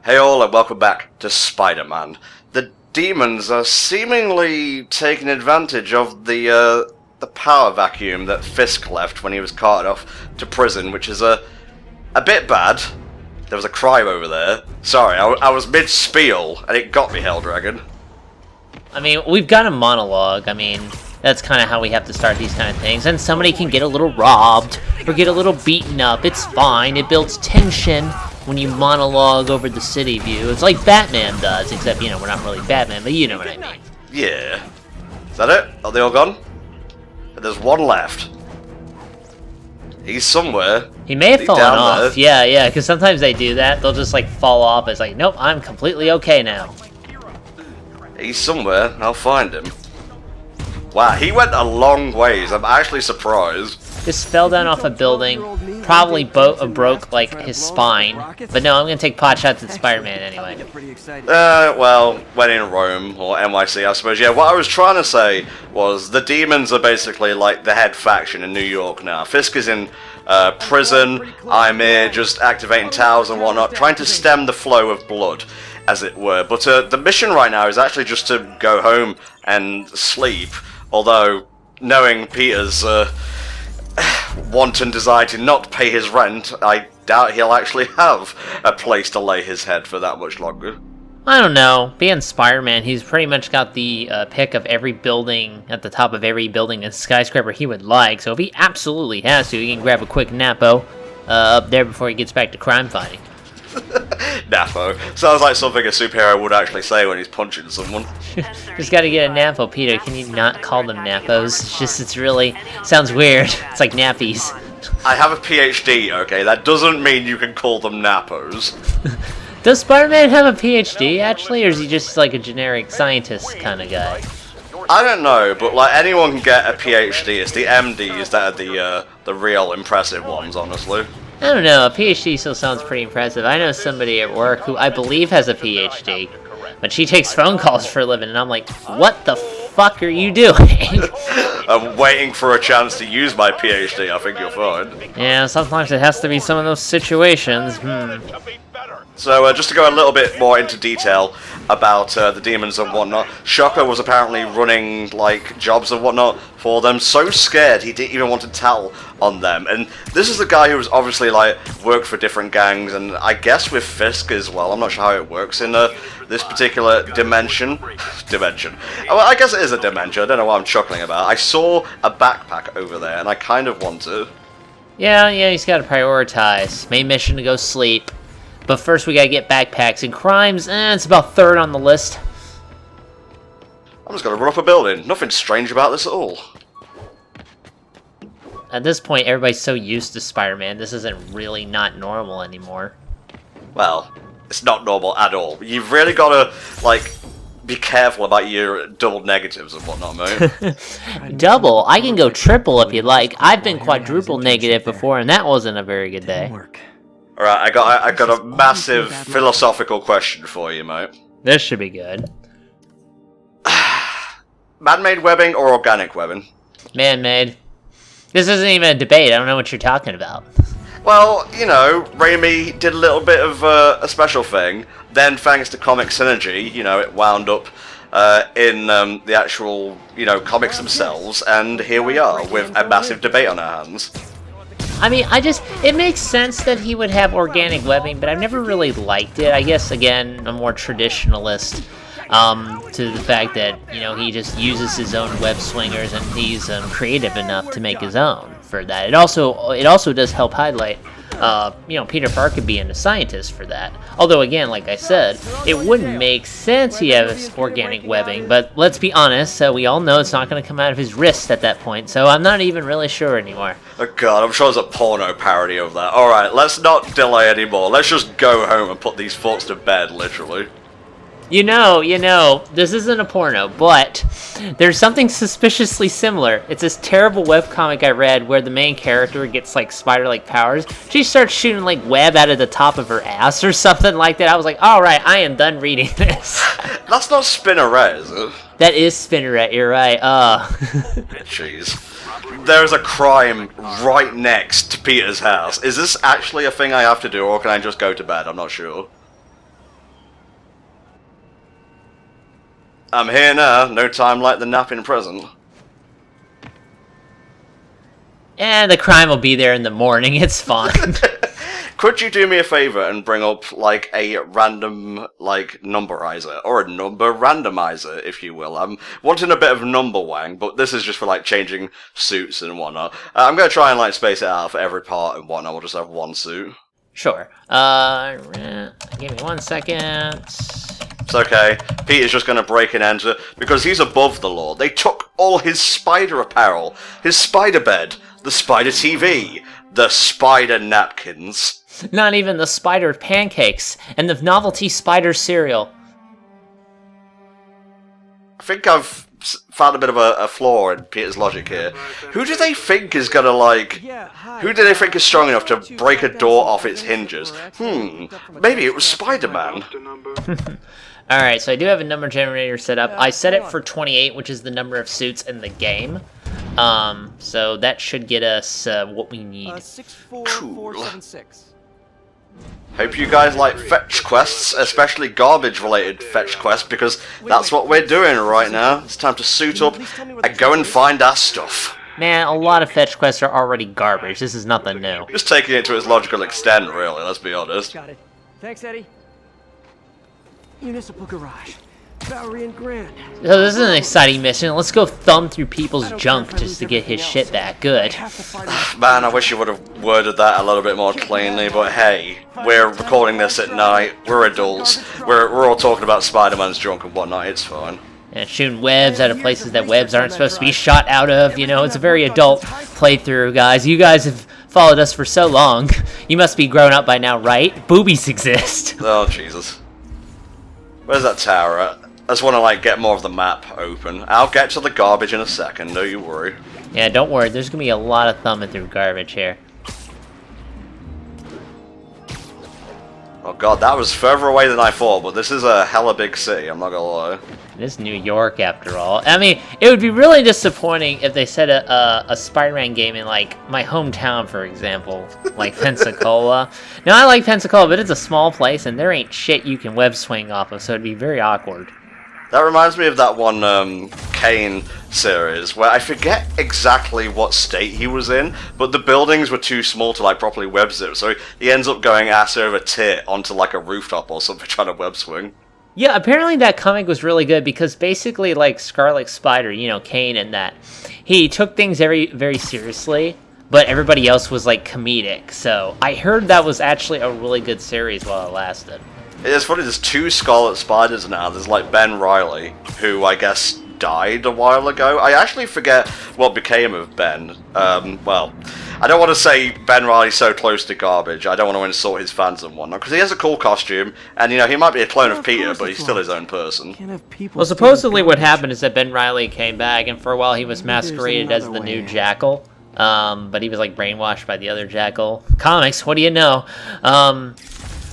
Hey all, and welcome back to Spider-Man. The demons are seemingly taking advantage of the power vacuum that Fisk left when he was carted off to prison, which is a bit bad. There was a crime over there. Sorry, I was mid-spiel, and it got me, Helldragon. I mean, we've got a monologue. I mean, that's kind of how we have to start these kind of things. And somebody can get a little robbed, or get a little beaten up. It's fine. It builds tension when you monologue over the city view. It's like Batman does, except, you know, we're not really Batman, but you know what I mean. Yeah. Is that it? Are they all gone? There's one left. He's somewhere. He may have fallen off. There. Yeah, because sometimes they do that. They'll just, like, fall off. It's like, nope, I'm completely okay now. He's somewhere. I'll find him. Wow, he went a long ways. I'm actually surprised. Just fell down off a building. Probably broke, like, his spine. But no, I'm going to take pot shots at Spider-Man anyway. Well, when in Rome, or NYC, I suppose. Yeah, what I was trying to say was the demons are basically like the head faction in New York now. Fisk is in prison. I'm here just activating towers and whatnot, trying to stem the flow of blood, as it were. But the mission right now is actually just to go home and sleep. Although, knowing Peter's wanton desire to not pay his rent, I doubt he'll actually have a place to lay his head for that much longer. I don't know. Being Spider-Man, he's pretty much got the pick of every building at the top of every building and skyscraper he would like. So if he absolutely has to, he can grab a quick napo up there before he gets back to crime fighting. Napo. Sounds like something a superhero would actually say when he's punching someone. Just gotta get a napo, Peter. Can you not call them napos? It's really sounds weird. It's like nappies. I have a PhD, okay? That doesn't mean you can call them nappos. Does Spider-Man have a PhD, actually, or is he just like a generic scientist kind of guy? I don't know, but like anyone can get a PhD. It's the MDs that are the real impressive ones, honestly. I don't know, a PhD still sounds pretty impressive. I know somebody at work who I believe has a PhD, but she takes phone calls for a living, and I'm like, what the fuck are you doing? I'm waiting for a chance to use my PhD, I think you'll find. Yeah, sometimes it has to be some of those situations. So, just to go a little bit more into detail about the demons and whatnot, Shocker was apparently running, like, jobs and whatnot for them, so scared he didn't even want to tell on them. And this is the guy who was obviously, like, worked for different gangs, and I guess with Fisk as well. I'm not sure how it works in this particular dimension. Well, I guess it is a dimension. I don't know what I'm chuckling about. I saw a backpack over there, and I kind of want to. Yeah, he's got to prioritize. Main mission to go sleep. But first we gotta get backpacks and crimes, it's about third on the list. I'm just gonna run up a building. Nothing strange about this at all. At this point, everybody's so used to Spider-Man, this isn't really not normal anymore. Well, it's not normal at all. You've really gotta, like, be careful about your double negatives and whatnot, mate. Double? I can go triple if you like. I've been quadruple negative before, and that wasn't a very good day. Alright, I got a massive philosophical question for you, mate. This should be good. Man-made webbing or organic webbing? Man-made. This isn't even a debate, I don't know what you're talking about. Well, you know, Raimi did a little bit of a special thing, then thanks to comic synergy, you know, it wound up in the actual, you know, comics themselves, and here we are with a massive debate on our hands. I mean, it makes sense that he would have organic webbing, but I've never really liked it. I guess, again, a more traditionalist to the fact that, you know, he just uses his own web swingers and he's creative enough to make his own for that. It also does help highlight, you know, Peter Parker being a scientist for that. Although, again, like I said, it wouldn't make sense he has organic webbing, but let's be honest, we all know it's not going to come out of his wrist at that point, so I'm not even really sure anymore. Oh god, I'm sure there's a porno parody of that. Alright, let's not delay anymore. Let's just go home and put these thoughts to bed, literally. You know, this isn't a porno, but there's something suspiciously similar. It's this terrible webcomic I read where the main character gets, like, spider-like powers. She starts shooting, like, web out of the top of her ass or something like that. I was like, alright, I am done reading this. That's not Spinneret, is it? That is Spinneret, you're right. Jeez. There's a crime right next to Peter's house. Is this actually a thing I have to do, or can I just go to bed? I'm not sure. I'm here now, no time like the napping present. And the crime will be there in the morning, it's fine. Could you do me a favor and bring up, like, a random, like, numberizer, or a number randomizer, if you will? I'm wanting a bit of number wang, but this is just for, like, changing suits and whatnot. I'm gonna try and, like, space it out for every part and whatnot, we'll just have one suit. Sure. Give me 1 second. It's okay. Peter's just gonna break and enter, because he's above the law. They took all his spider apparel, his spider bed, the spider TV, the spider napkins. Not even the spider pancakes and the novelty spider cereal. I think I've found a bit of a flaw in Peter's logic here. Who do they think is gonna, like... Who do they think is strong enough to break a door off its hinges? Maybe it was Spider-Man. Alright, so I do have a number generator set up. I set it for 28, which is the number of suits in the game. So that should get us what we need. Cool. Hope you guys like fetch quests, especially garbage-related fetch quests, because that's what we're doing right now. It's time to suit up and go and find our stuff. Man, a lot of fetch quests are already garbage. This is nothing new. Just taking it to its logical extent, really, let's be honest. Got it. Thanks, Eddie. Municipal garage. Bowery and Grand. So this is an exciting mission. Let's go thumb through people's junk just to get his shit back. Good. Man, I wish you would have worded that a little bit more cleanly, but hey, we're recording this at night, we're adults, we're all talking about Spider-Man's junk and whatnot, it's fine. And shooting webs out of places that webs aren't supposed to be shot out of, you know, it's a very adult playthrough, guys. You guys have followed us for so long. You must be grown up by now, right? Boobies exist. Oh, Jesus. Where's that tower at? I just want to, like, get more of the map open. I'll get to the garbage in a second, don't you worry. Yeah, don't worry, there's gonna be a lot of thumbing through garbage here. Oh god, that was further away than I thought, but this is a hella big city, I'm not gonna lie. It is New York, after all. I mean, it would be really disappointing if they set a Spider-Man game in, like, my hometown, for example, like Pensacola. Now, I like Pensacola, but it's a small place, and there ain't shit you can web swing off of, so it'd be very awkward. That reminds me of that one Kane series, where I forget exactly what state he was in, but the buildings were too small to, like, properly web zip, so he ends up going ass over tit onto, like, a rooftop or something trying to web swing. Yeah, apparently that comic was really good because basically, like, Scarlet Spider, you know, Kane and that, he took things very, very seriously, but everybody else was, like, comedic. So I heard that was actually a really good series while it lasted. It's funny, there's two Scarlet Spiders now. There's, like, Ben Reilly, who I guess died a while ago. I actually forget what became of Ben. Well, I don't want to say Ben Reilly's so close to garbage. I don't want to insult his fans and whatnot, because he has a cool costume, and, you know, he might be a clone of Peter, but he's still his own person. Well, supposedly what happened is that Ben Reilly came back, and for a while he was masqueraded as the new Jackal. But he was, like, brainwashed by the other Jackal. Comics, what do you know?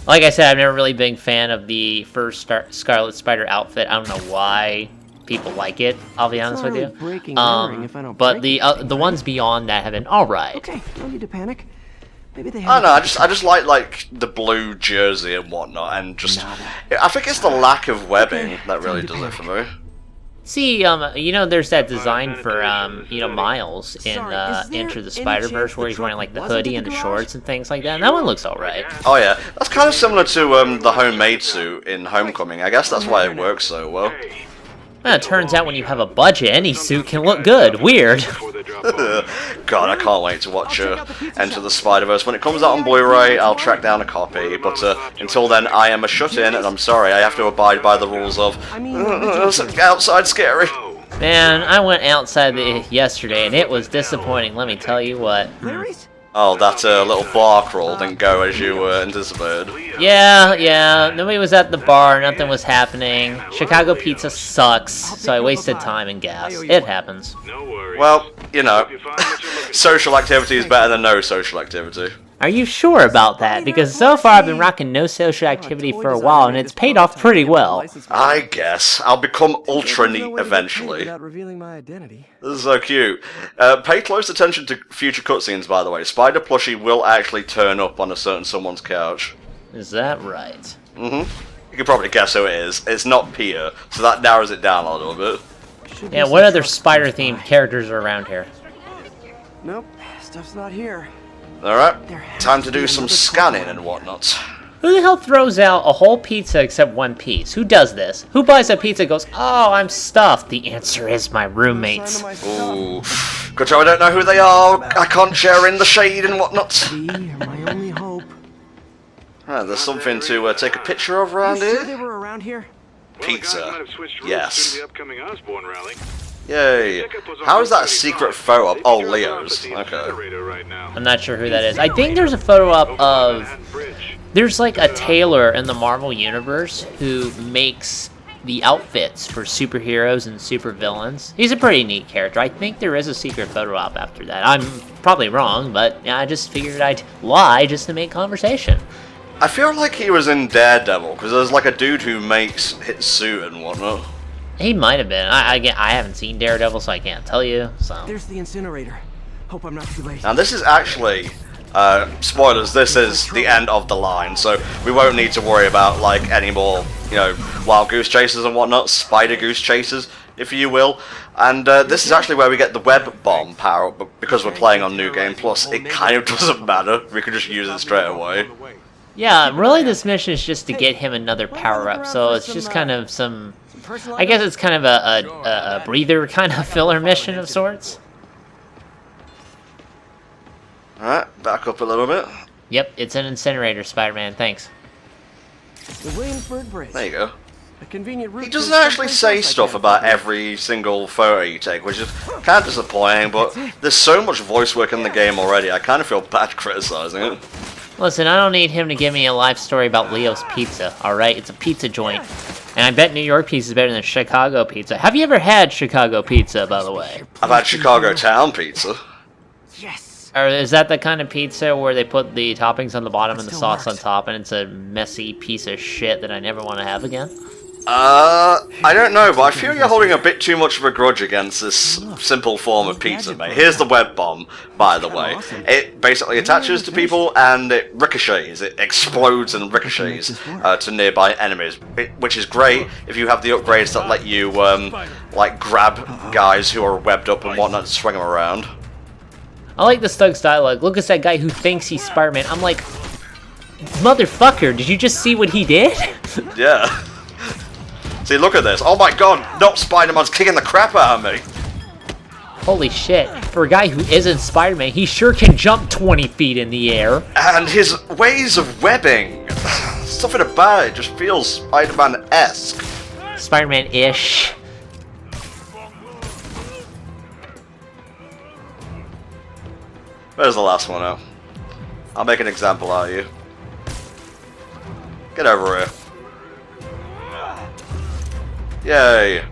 Like I said, I've never really been a fan of the first Scarlet Spider outfit. I don't know why people like it, I'll be honest with you. But the ones beyond that have been alright. Okay, no need to panic. Maybe they I don't know, I just like the blue jersey and whatnot, and just... I think it's the lack of webbing that really does it for me. See, you know, there's that design for, you know, Miles in Enter the Spider-Verse where he's wearing, like, the hoodie and the shorts and things like that, and that one looks alright. Oh yeah, that's kind of similar to the homemade suit in Homecoming. I guess that's why it works so well. Well, it turns out when you have a budget, any suit can look good. Weird. God, I can't wait to watch Enter the Spider-Verse. When it comes out on Blu-ray, I'll track down a copy, but until then, I am a shut-in, and I'm sorry, I have to abide by the rules of outside scary. Man, I went outside yesterday, and it was disappointing, let me tell you what. Oh, that little bar crawl didn't go as you anticipated. Yeah, nobody was at the bar, nothing was happening. Chicago pizza sucks, so I wasted time and gas. It happens. Well, you know, social activity is better than no social activity. Are you sure about that? Because so far I've been rocking no social activity for a while, and it's paid off pretty well. I guess. I'll become ultra neat eventually. This is so cute. Pay close attention to future cutscenes, by the way. Spider Plushie will actually turn up on a certain someone's couch. Is that right? Mm-hmm. can probably guess who it is. It's not Peter, so that narrows it down a little bit. Yeah, what other spider-themed characters are around here? Nope, stuff's not here. Alright, time to do some scanning and whatnot. Who the hell throws out a whole pizza except one piece? Who does this? Who buys a pizza and goes, oh, I'm stuffed? The answer is my roommates. Ooh. Good job I don't know who they are. I can't share in the shade and whatnot. You're my only hope. Right, there's something to take a picture of around You sure they here. were around here? Pizza. Yes. Yay. How is that a secret photo op? Oh, Leo's. Okay. I'm not sure who that is. I think there's a photo up of... There's like a tailor in the Marvel Universe who makes the outfits for superheroes and supervillains. He's a pretty neat character. I think there is a secret photo op after that. I'm probably wrong, but yeah, I just figured I'd lie just to make conversation. I feel like he was in Daredevil, because there's like a dude who makes his suit and whatnot. He might have been. I haven't seen Daredevil, so I can't tell you. So There's the incinerator. Hope I'm not too late. And this is actually, spoilers, this is the end of the line, so we won't need to worry about like any more, you know, wild goose chases and whatnot, spider goose chases, if you will. And this is actually where we get the web bomb power up, but because we're playing on New Game Plus, it kind of doesn't matter. We can just use it straight away. yeah, really, this mission is just to get him another power up. So it's just kind of some. I guess it's kind of a breather kind of filler mission of sorts. Alright, back up a little bit. Yep, it's an incinerator, Spider-Man. Thanks. The Williamsburg Bridge. There you go. A convenient route. He doesn't actually say stuff about every single photo you take, which is kind of disappointing, but there's so much voice work in the game already, I kind of feel bad criticizing it. Listen, I don't need him to give me a life story about Leo's Pizza, alright? It's a pizza joint. And I bet New York pizza is better than Chicago pizza. Have you ever had Chicago pizza, by the way? I've had Chicago Town pizza. Yes. Or is that the kind of pizza where they put the toppings on the bottom and the Still sauce on works. top, and it's a messy piece of shit that I never want to have again? I don't know, but I feel you're holding a bit too much of a grudge against this simple form of pizza, mate. Here's the web bomb, by the way. It basically attaches to people and it ricochets. It explodes and ricochets to nearby enemies, which is great if you have the upgrades that let you, like, grab guys who are webbed up and whatnot and swing them around. I like the Stug's dialogue. Look at that guy who thinks he's Spider-Man. I'm like, motherfucker, did you just see what he did? Yeah. See, look at this. Oh my god, not Spider-Man's kicking the crap out of me. Holy shit. For a guy who isn't Spider-Man, he sure can jump 20 feet in the air. And his ways of webbing, something about it just feels Spider-Man-esque. Spider-Man-ish. Where's the last one now? I'll make an example out of you. Get over here. Yay.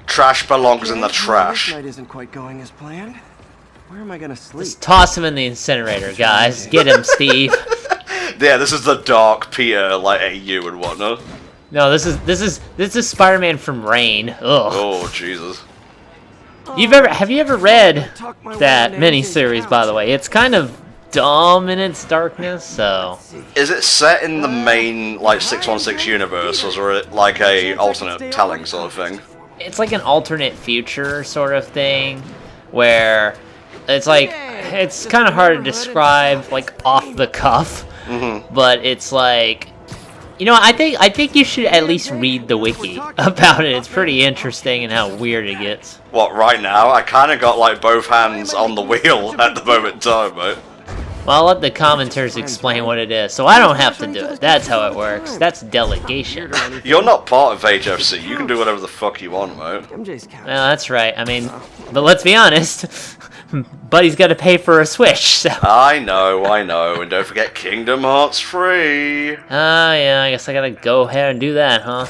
Trash belongs in the trash. This night isn't quite going as planned. Where am I gonna sleep? Just toss him in the incinerator, guys. Get him, Steve. Yeah, this is the dark Peter, like AU and whatnot. No, this is Spider-Man from Rain. Ugh. Oh, Jesus. Have you ever read that miniseries, by the way? It's kind of dumb in its darkness, so... Is it set in the main, like, 616 universe, or is it like a alternate telling sort of thing? It's like an alternate future sort of thing, where it's like, it's kind of hard to describe, like, off the cuff, but it's like... You know, I think you should at least read the wiki about it. It's pretty interesting and how weird it gets. What, right now? I kind of got, like, both hands on the wheel at the moment in time, mate. Well, I'll let the commenters explain what it is, so I don't have to do it. That's how it works. That's delegation. You're not part of HFC. You can do whatever the fuck you want, mate. MJ's couch. Well, that's right. I mean, but let's be honest. Buddy's got to pay for a Switch, so... I know. And don't forget Kingdom Hearts 3. Ah, yeah, I guess I gotta go ahead and do that, huh?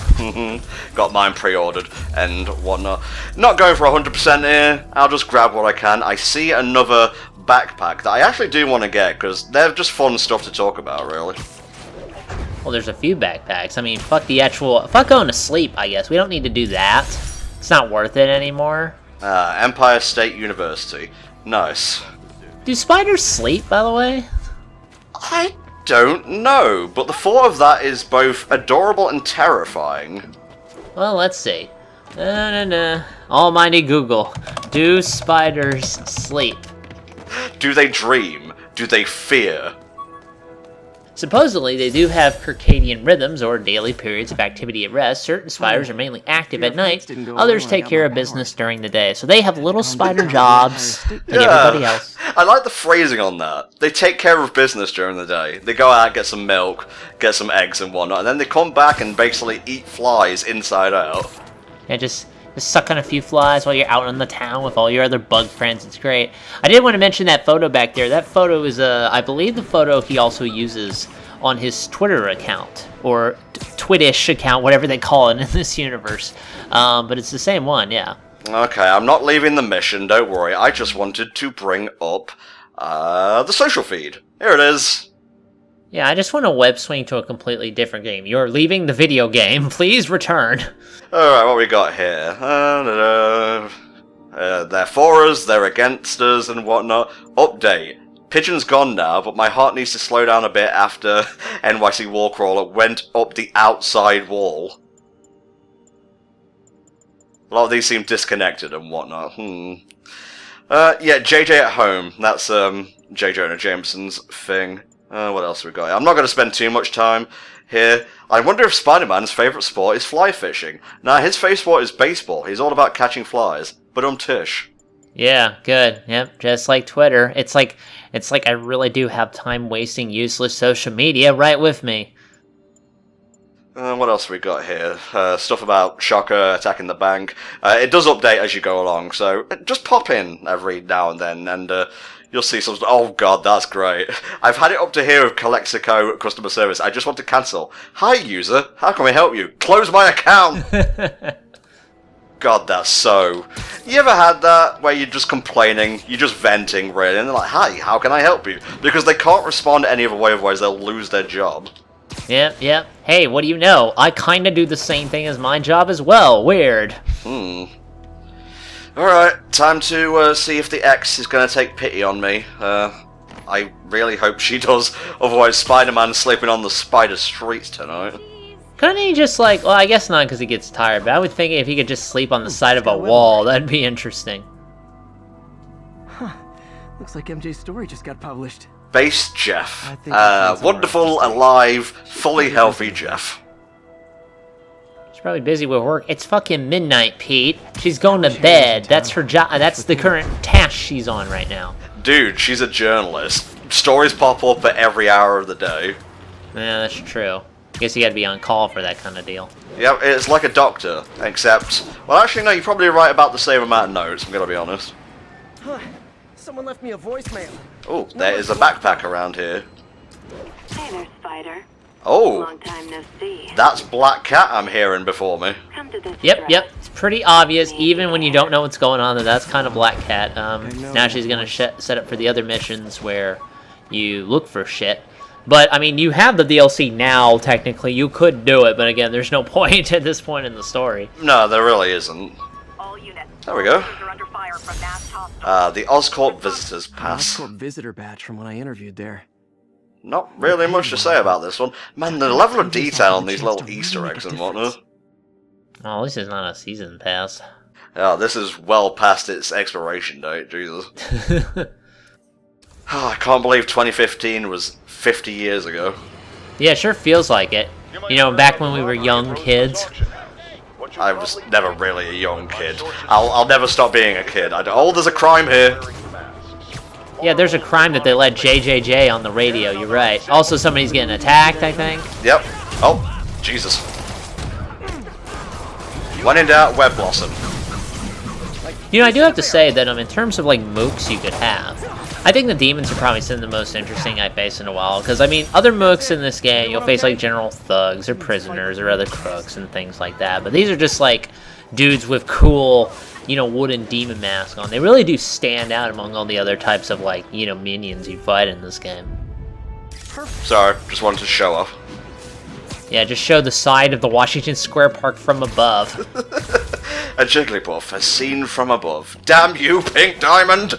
Got mine pre-ordered and whatnot. Not going for 100% here. I'll just grab what I can. I see another backpack that I actually do want to get, because they're just fun stuff to talk about, really. Well, there's a few backpacks. I mean, fuck going to sleep, I guess. We don't need to do that. It's not worth it anymore. Empire State University. Nice. Do spiders sleep, by the way? I don't know, but the thought of that is both adorable and terrifying. Well, let's see. Almighty Google. Do spiders sleep? Do they dream? Do they fear? Supposedly, they do have circadian rhythms, or daily periods of activity at rest. Certain spiders are mainly active at night, others take care of business during the day. So they have little spider jobs like everybody else. I like the phrasing on that. They take care of business during the day. They go out, get some milk, get some eggs and whatnot, and then they come back and basically eat flies inside out. Yeah, just suck on a few flies while you're out in the town with all your other bug friends. It's great. I did want to mention that photo back there. That photo is, I believe, the photo he also uses on his Twitter account, or Twittish account, whatever they call it in this universe. But it's the same one, yeah. Okay, I'm not leaving the mission, don't worry. I just wanted to bring up the social feed. Here it is. Yeah, I just want to web swing to a completely different game. You're leaving the video game. Please return. Alright, what we got here? They're for us, they're against us, and whatnot. Update. Pigeon's gone now, but my heart needs to slow down a bit after NYC Wallcrawler went up the outside wall. A lot of these seem disconnected and whatnot. Yeah, JJ at home. That's J. Jonah Jameson's thing. What else have we got? I'm not going to spend too much time here. I wonder if Spider-Man's favourite sport is fly fishing. Nah, his favourite sport is baseball. He's all about catching flies. But tish. Yeah, good. Yep, just like Twitter. It's like I really do have time wasting useless social media right with me. What else have we got here? Stuff about Shocker attacking the bank. It does update as you go along, so just pop in every now and then, and you'll see some... Oh god, that's great. I've had it up to here with Calexico customer service. I just want to cancel. Hi user, how can we help you? Close my account! God, that's so... You ever had that, where you're just complaining, you're just venting, really, and they're like, hi, how can I help you? Because they can't respond any other way, otherwise they'll lose their job. Yep. Hey, what do you know? I kinda do the same thing as my job as well. Weird. Alright, time to see if the X is going to take pity on me. I really hope she does, otherwise Spider-Man's sleeping on the spider streets tonight. Couldn't he just well, I guess not because he gets tired, but I would think if he could just sleep on the side of a wall, that'd be interesting. Huh. Looks like MJ's story just got published. Base Jeff. Wonderful, alive, fully healthy Jeff. She's probably busy with work. It's fucking midnight, Pete. She's going to bed. That's her job. That's the current task she's on right now. Dude, she's a journalist. Stories pop up at every hour of the day. Yeah, that's true. Guess you gotta be on call for that kind of deal. Yep, it's like a doctor, except... Well, actually, no, you're probably right about the same amount of notes, I'm gonna be honest. Huh. Someone left me a voicemail. Oh, there is a backpack around here. Hey there, Spider. Oh, Long time no see. that's Black Cat I'm hearing before me. Come to this Yep. address. It's pretty obvious, even when you don't know what's going on, that's kind of Black Cat. Now she's gonna set up for the other missions where you look for shit. But, I mean, you have the DLC now, technically. You could do it, but again, there's no point at this point in the story. No, there really isn't. All units. There we go. Are under fire from mass hostiles. The Oscorp Visitors Pass. Oscorp visitor badge from when I interviewed there. Not really much to say about this one. Man, the level of detail on these little Easter eggs and whatnot. Oh, this is not a season pass. Oh, this is well past its expiration date, Jesus. Oh, I can't believe 2015 was 50 years ago. Yeah, it sure feels like it. You know, back when we were young kids. I was never really a young kid. I'll never stop being a kid. Oh, there's a crime here. Yeah, there's a crime that they let JJJ on the radio, you're right. Also, somebody's getting attacked, I think. Yep. Oh, Jesus. When in doubt, Web Blossom. You know, I do have to say that in terms of, mooks you could have, I think the demons are probably some of the most interesting I've faced in a while, because, I mean, other mooks in this game, you'll face, general thugs or prisoners or other crooks and things like that, but these are just, dudes with cool, wooden demon masks on. They really do stand out among all the other types of, minions you fight in this game. Sorry, just wanted to show off. Yeah, just show the side of the Washington Square Park from above. A Jigglypuff, as seen from above. Damn you, Pink Diamond!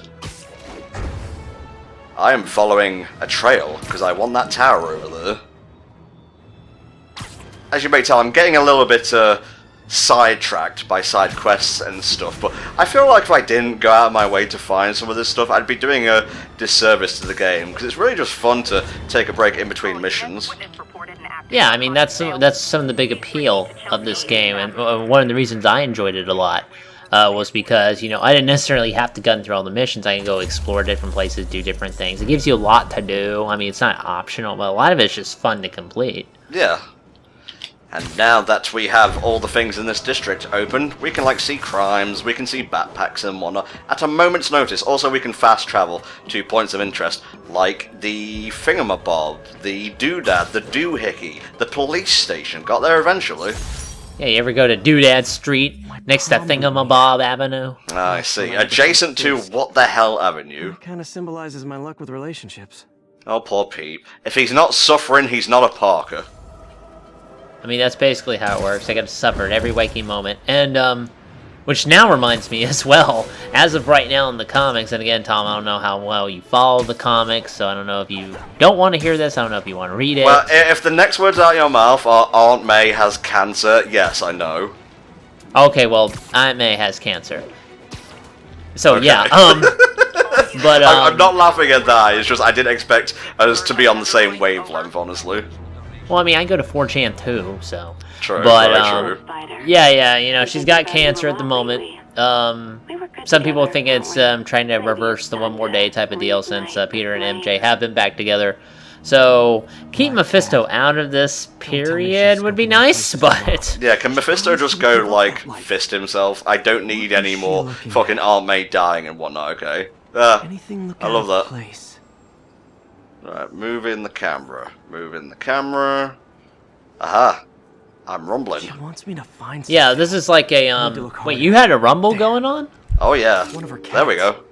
I am following a trail, because I want that tower over there. As you may tell, I'm getting a little bit sidetracked by side quests and stuff, but I feel like if I didn't go out of my way to find some of this stuff, I'd be doing a disservice to the game, because it's really just fun to take a break in between missions. Yeah, I mean, that's some of the big appeal of this game, and one of the reasons I enjoyed it a lot was because, you know, I didn't necessarily have to gun through all the missions. I can go explore different places, do different things. It gives you a lot to do. I mean, it's not optional, but a lot of it's just fun to complete. Yeah. And now that we have all the things in this district open, we can, like, see crimes, we can see backpacks and whatnot, at a moment's notice. Also, we can fast travel to points of interest, like the Thingamabob, the Doodad, the Doohickey, the police station. Got there eventually. Yeah, you ever go to Doodad Street, next to Thingamabob Avenue? I see. Adjacent to What the Hell Avenue. Kind of symbolizes my luck with relationships. Oh, poor Pete. If he's not suffering, he's not a Parker. I mean, that's basically how it works. I gotta suffer at every waking moment. And, which now reminds me as well, as of right now in the comics, and again, Tom, I don't know how well you follow the comics, so I don't know if you don't want to hear this, I don't know if you want to read it. Well, if the next words out of your mouth are Aunt May has cancer, yes, I know. Okay, well, Aunt May has cancer. So, Okay. yeah, but, I'm not laughing at that, it's just I didn't expect us to be on the same wavelength, honestly. well, I mean, I go to 4chan too, so. True, but, very true. yeah, you know, she's got cancer at the moment. Some people think it's trying to reverse the one more day type of deal since Peter and MJ have been back together. So, keep Mephisto out of this period would be nice, but... Yeah, can Mephisto just go, like, fist himself? I don't need any more fucking Aunt May dying and whatnot, okay? I love that. Place. Right, move in the camera. Move in the camera. Aha! I'm rumbling. She wants me to find Yeah, something. this is like a, need to look wait, harder. you had a rumble going on? Oh yeah. One of her There we cats. go.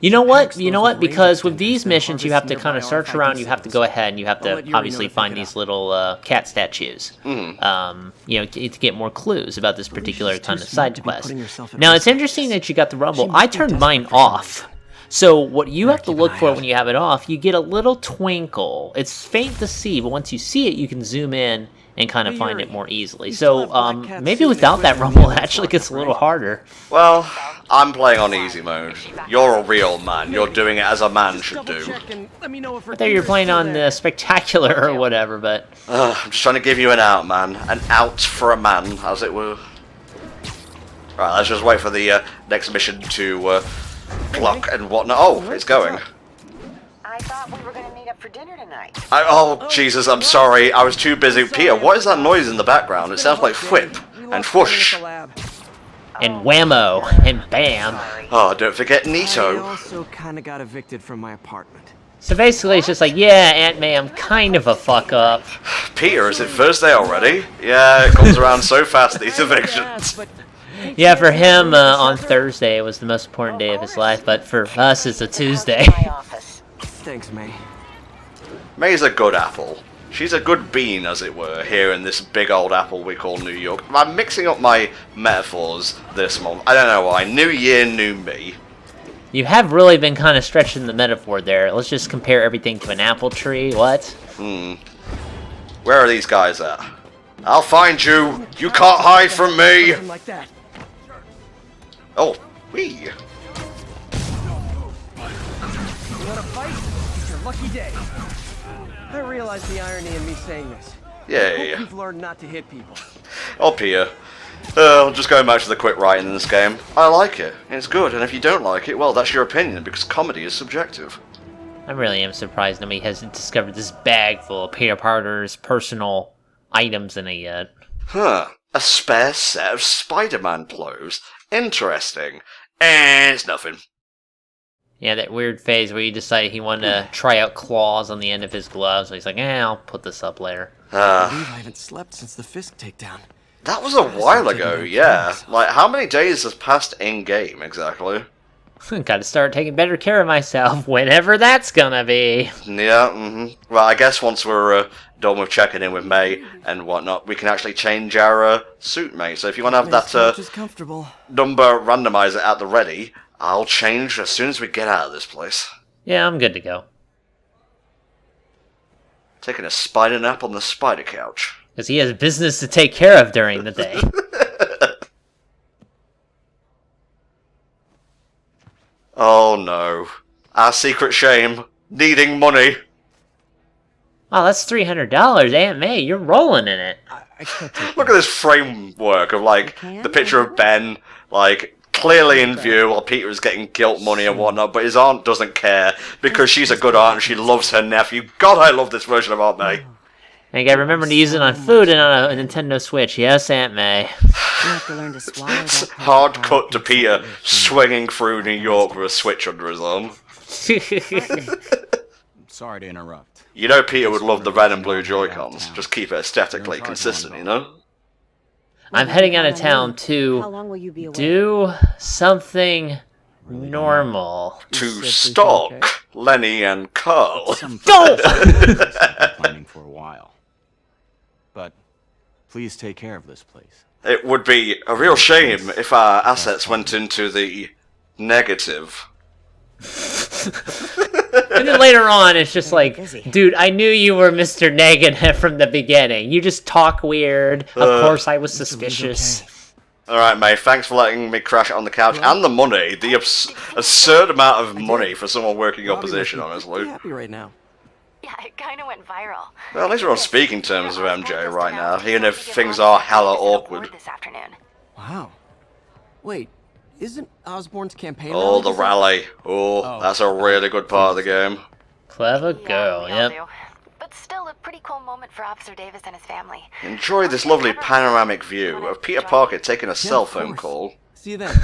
You know what? Tax You know those what? with Because laser with these tenders missions, you have to and kind of nearby search around. You have to go ahead and you have I'll to let Yuri obviously know to find pick it these up. little cat statues. You know, to get more clues about this particular she's too kind of smart side to be quest. putting herself at Now, risk it's like interesting this. that you got the rumble. She must I be turned desperate mine for something. off. So what you have to keep an look eye for out. when you have it off, you get a little twinkle. It's faint to see, but once you see it, you can zoom in and kind of Hey, find Yuri, it more easily. you still So have Black Cat's maybe suit and without that equipment rumble, in it the actually gets a little locker, harder. Well, I'm playing on easy mode. You're a real man. You're doing it as a man should Double do. check and let me know if her I thought you were gear's playing still on there. the spectacular or whatever, but I'm just trying to give you an out, man. An out for a man, as it were. Right, let's just wait for the next mission to clock and whatnot. Oh, it's going. I thought we were going to meet up for dinner tonight. Oh, Jesus, I'm sorry. I was too busy. Peter, what is that noise in the background? It sounds like whip and whoosh. and whammo and bam. Oh, don't forget I Nito. also kind of got evicted from my apartment. So basically, it's just like, yeah, Aunt May, I'm kind of a fuck up. Peter, is it Thursday already? Yeah, it comes around so fast, these evictions. But Yeah, for him, on Thursday, it was the most important day of his life, but for us, it's a Tuesday. My office. thanks, May. May's a good apple. She's a good bean, as it were, here in this big old apple we call New York. I'm mixing up my metaphors this month. I don't know why. New year, new me. You have really been kind of stretching the metaphor there. Let's just compare everything to an apple tree. What? Where are these guys at? I'll find you. You can't hide from me. Something like that. Oh, wee. You want to fight? It's your lucky day. I realize the irony in me saying this. I Yay. hope you've learned not to hit people. Oh, Pia. Just going back to the quick writing in this game. I like it. It's good, and if you don't like it, well, that's your opinion, because comedy is subjective. I really am surprised nobody hasn't discovered this bag full of Peter Parker's personal items in it yet. Huh. A spare set of Spider-Man clothes. Interesting. And it's nothing. Yeah, that weird phase where he decided he wanted to try out claws on the end of his gloves. So he's like, I'll put this up later. I believe I haven't slept since the Fisk takedown. That was a while ago, yeah. Like, how many days has passed in-game, exactly? Gotta start taking better care of myself, whenever that's gonna be. Yeah, Well, I guess once we're done with checking in with May and whatnot, we can actually change our suit, mate. So if you want to have that Just comfortable. number randomizer at the ready, I'll change as soon as we get out of this place. Yeah, I'm good to go. Taking a spider nap on the spider couch. Because he has business to take care of during the day. Oh no. Our secret shame. Needing money. Wow, that's $300. Aunt May, you're rolling in it. I can't take Look at this framework of, like, the picture of Ben, like, clearly in view while Peter is getting guilt money and whatnot, but his aunt doesn't care because she's a good aunt and she loves her nephew. God, I love this version of Aunt May. And you gotta remember to use it on food and on a Nintendo Switch. Yes, Aunt May. You have to learn to swallow that Hard cut to Peter swinging through New York with a Switch under his arm. Sorry to interrupt. You know Peter would love the red and blue Joy-Cons. Just keep it aesthetically consistent, you know? I'm heading out of town How to long will you be away? do something normal. To stalk Lenny and Carl. Go! Planning for a while. But please take care of this place. It would be a real shame if our assets went into the negative. And then later on, it's just like, dude, I knew you were Mr. Negative from the beginning. You just talk weird. Of course I was suspicious. Alright, mate, thanks for letting me crash it on the couch. And the money. The absurd amount of money for someone working your position, honestly. I'm happy right now. Yeah, it kind of went viral. Well, at least we're on speaking terms with MJ right now, even if things are hella awkward. This afternoon. Wow. Wait, isn't Osborne's campaign Oh, the rally? rally. Oh, that's a really good part of the game. Clever girl, we all yep. do. But still a pretty cool moment for Officer Davis and his family. Enjoy this lovely panoramic view of Peter Parker taking a cell phone course. call. See you then.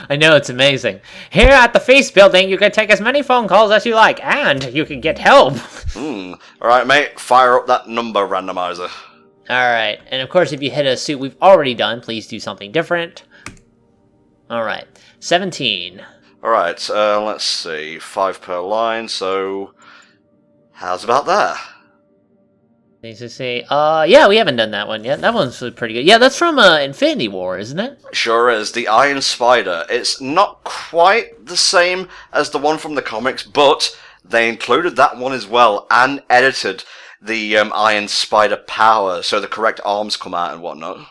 I know, it's amazing. Here at the Face Building, you can take as many phone calls as you like, and you can get help. Alright, mate, fire up that number randomizer. Alright, and of course, if you hit a suit we've already done, please do something different. Alright, 17. Alright, let's see. 5 per line, so... How's about that? Things to say. Yeah, we haven't done that one yet. That one's pretty good. Yeah, that's from Infinity War, isn't it? Sure is. The Iron Spider. It's not quite the same as the one from the comics, but they included that one as well and edited the Iron Spider power so the correct arms come out and whatnot.